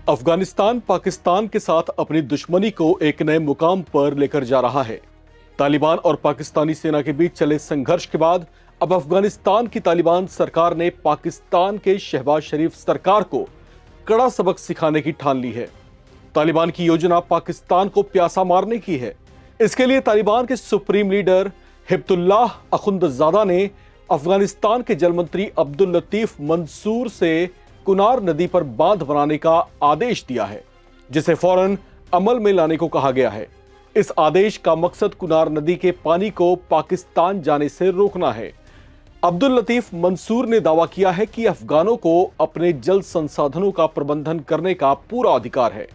अफगानिस्तान पाकिस्तान के साथ अपनी दुश्मनी को एक नए मुकाम पर लेकर जा रहा है। तालिबान और पाकिस्तानी सेना के बीच चले संघर्ष के बाद अब अफगानिस्तान की तालिबान सरकार ने पाकिस्तान के शहबाज शरीफ सरकार को कड़ा सबक सिखाने की ठान ली है। तालिबान की योजना पाकिस्तान को प्यासा मारने की है। इसके लिए तालिबान के सुप्रीम लीडर हिब्तुल्लाह अखुंदजादा ने अफगानिस्तान के जल मंत्री अब्दुल लतीफ मंसूर से कुनार नदी पर बांध बनाने का आदेश दिया है, जिसे फौरन अमल में लाने को कहा गया है। इस आदेश का मकसद कुनार नदी के पानी को पाकिस्तान जाने से रोकना है। अब्दुल लतीफ मंसूर ने दावा किया है कि अफगानों को अपने जल संसाधनों का प्रबंधन करने का पूरा अधिकार है।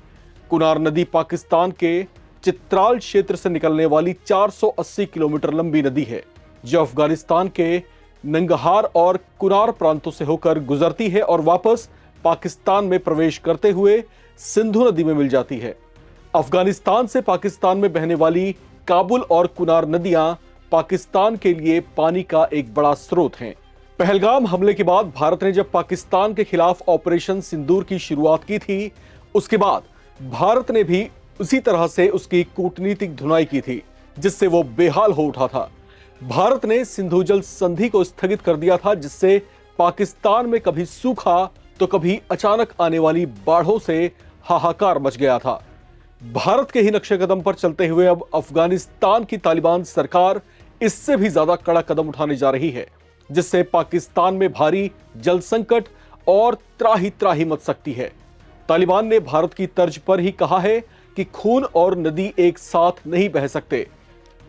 कुनार नदी पाकिस्तान के चित्राल क्षेत्र से निकलने वाली 480 किलोमीटर लंबी नदी है, जो अफगानिस्तान के नंगहार और कुनार प्रांतों से होकर गुजरती है और वापस पाकिस्तान में प्रवेश करते हुए सिंधु नदी में मिल जाती है। अफगानिस्तान से पाकिस्तान में बहने वाली काबुल और कुनार नदियां पाकिस्तान के लिए पानी का एक बड़ा स्रोत हैं। पहलगाम हमले के बाद भारत ने जब पाकिस्तान के खिलाफ ऑपरेशन सिंदूर की शुरुआत की थी, उसके बाद भारत ने भी उसी तरह से उसकी कूटनीतिक धुनाई की थी, जिससे वो बेहाल हो उठा था। भारत ने सिंधु जल संधि को स्थगित कर दिया था, जिससे पाकिस्तान में कभी सूखा तो कभी अचानक आने वाली बाढ़ों से हाहाकार मच गया था। भारत के ही नक्शे कदम पर चलते हुए अब अफगानिस्तान की तालिबान सरकार इससे भी ज्यादा कड़ा कदम उठाने जा रही है, जिससे पाकिस्तान में भारी जल संकट और त्राही त्राही मच सकती है। तालिबान ने भारत की तर्ज पर ही कहा है कि खून और नदी एक साथ नहीं बह सकते।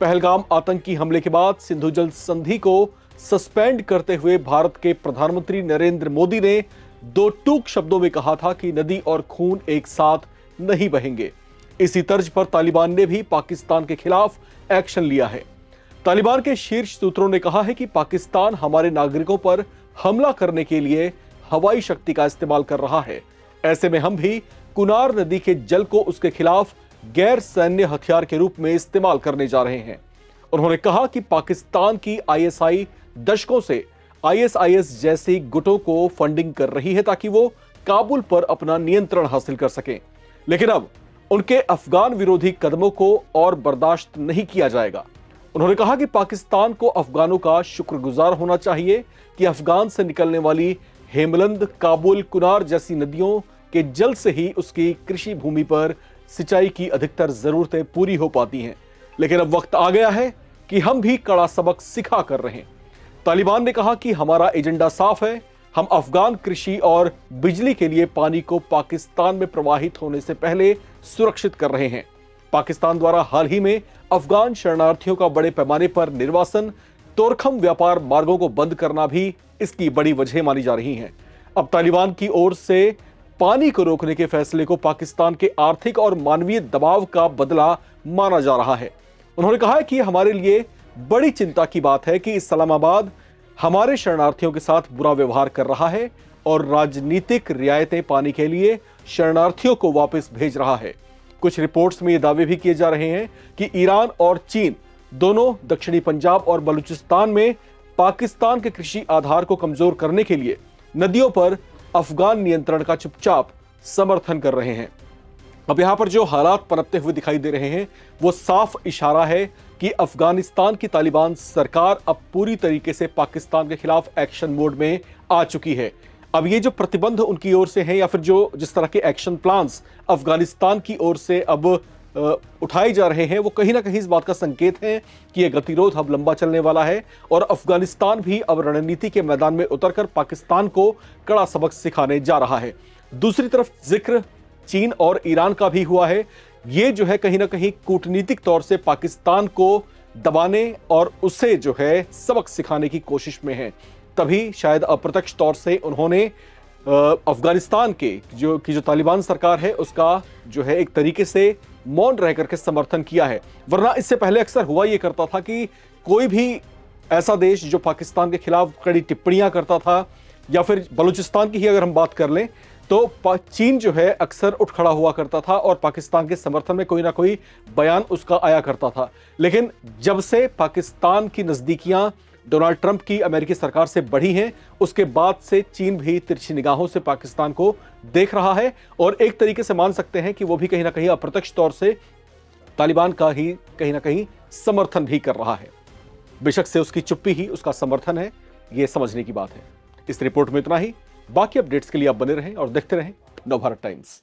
पहलगाम आतंकी हमले के बाद सिंधु जल संधि को सस्पेंड करते हुए भारत के प्रधानमंत्री नरेंद्र मोदी ने दो टूक शब्दों में कहा था कि नदी और खून एक साथ नहीं बहेंगे। इसी तर्ज पर तालिबान ने भी पाकिस्तान के खिलाफ एक्शन लिया है। तालिबान के शीर्ष सूत्रों ने कहा है कि पाकिस्तान हमारे नागरिकों पर हमला करने के लिए हवाई शक्ति का इस्तेमाल कर रहा है। ऐसे में हम भी कुनार नदी के जल को उसके खिलाफ गैर सैन्य हथियार के रूप में इस्तेमाल करने जा रहे हैं। उन्होंने कहा कि पाकिस्तान की आईएसआई दशकों से आईएसआईएस जैसी गुटों को फंडिंग कर रही है, ताकि वो काबुल पर अपना नियंत्रण हासिल कर सकें। लेकिन अब उनके अफगान विरोधी कदमों को और बर्दाश्त नहीं किया जाएगा। उन्होंने कहा कि पाकिस्तान को अफगानों का शुक्रगुजार होना चाहिए कि अफगान से निकलने वाली हेमलंद, काबुल, कुनार जैसी नदियों के जल से ही उसकी कृषि भूमि पर सिंचाई की अधिकतर जरूरतें पूरी हो पाती हैं। लेकिन अब वक्त आ गया है कि हम भी कड़ा सबक सिखा कर रहे हैं। तालिबान ने कहा कि हमारा एजेंडा साफ है। हम अफगान कृषि और बिजली के लिए पानी को पाकिस्तान में प्रवाहित होने से पहले सुरक्षित कर रहे हैं। पाकिस्तान द्वारा हाल ही में अफगान शरणार्थियों का बड़े पैमाने पर निर्वासन, तोरखम व्यापार मार्गों को बंद करना भी इसकी बड़ी वजह मानी जा रही हैं। अब तालिबान की ओर से पानी को रोकने के फैसले को पाकिस्तान के आर्थिक और मानवीय दबाव का बदला माना जा रहा है। उन्होंने कहा है कि हमारे लिए बड़ी चिंता की बात है कि इस्लामाबाद हमारे शरणार्थियों के साथ बुरा व्यवहार कर रहा है और राजनीतिक रियायतें पाने के लिए शरणार्थियों को वापस भेज रहा है। कुछ रिपोर्ट्स में ये दावे भी किए जा रहे हैं कि ईरान और चीन दोनों दक्षिणी पंजाब और बलूचिस्तान में पाकिस्तान के कृषि आधार को कमजोर करने के लिए नदियों पर अफगान नियंत्रण का चुपचाप समर्थन कर रहे हैं। अब यहां पर जो हालात पनपते हुए दिखाई दे रहे हैं, वो साफ इशारा है कि अफगानिस्तान की तालिबान सरकार अब पूरी तरीके से पाकिस्तान के खिलाफ एक्शन मोड में आ चुकी है। अब ये जो प्रतिबंध उनकी ओर से हैं या फिर जो जिस तरह के एक्शन प्लान्स अफगानिस्तान की ओर से अब उठाए जा रहे हैं, वो कहीं ना कहीं इस बात का संकेत है कि यह गतिरोध अब लंबा चलने वाला है और अफगानिस्तान भी अब रणनीति के मैदान में उतरकर पाकिस्तान को कड़ा सबक सिखाने जा रहा है। दूसरी तरफ जिक्र चीन और ईरान का भी हुआ है। ये जो है कहीं ना कहीं कूटनीतिक तौर से पाकिस्तान को दबाने और उसे जो है सबक सिखाने की कोशिश में है। तभी शायद अप्रत्यक्ष तौर से उन्होंने अफगानिस्तान के जो तालिबान सरकार है उसका जो है एक तरीके से मौन रह करके समर्थन किया है। वरना इससे पहले अक्सर हुआ यह करता था कि कोई भी ऐसा देश जो पाकिस्तान के खिलाफ कड़ी टिप्पणियां करता था, या फिर बलूचिस्तान की ही अगर हम बात कर लें तो चीन जो है अक्सर उठ खड़ा हुआ करता था और पाकिस्तान के समर्थन में कोई ना कोई बयान उसका आया करता था। लेकिन जब से पाकिस्तान की नजदीकियां डोनाल्ड ट्रंप की अमेरिकी सरकार से बढ़ी हैं, उसके बाद से चीन भी तिरछी निगाहों से पाकिस्तान को देख रहा है और एक तरीके से मान सकते हैं कि वो भी कहीं ना कहीं अप्रत्यक्ष तौर से तालिबान का ही कहीं ना कहीं समर्थन भी कर रहा है। बेशक से उसकी चुप्पी ही उसका समर्थन है, यह समझने की बात है। इस रिपोर्ट में इतना ही। बाकी अपडेट्स के लिए आप बने रहें और देखते रहें नवभारत टाइम्स।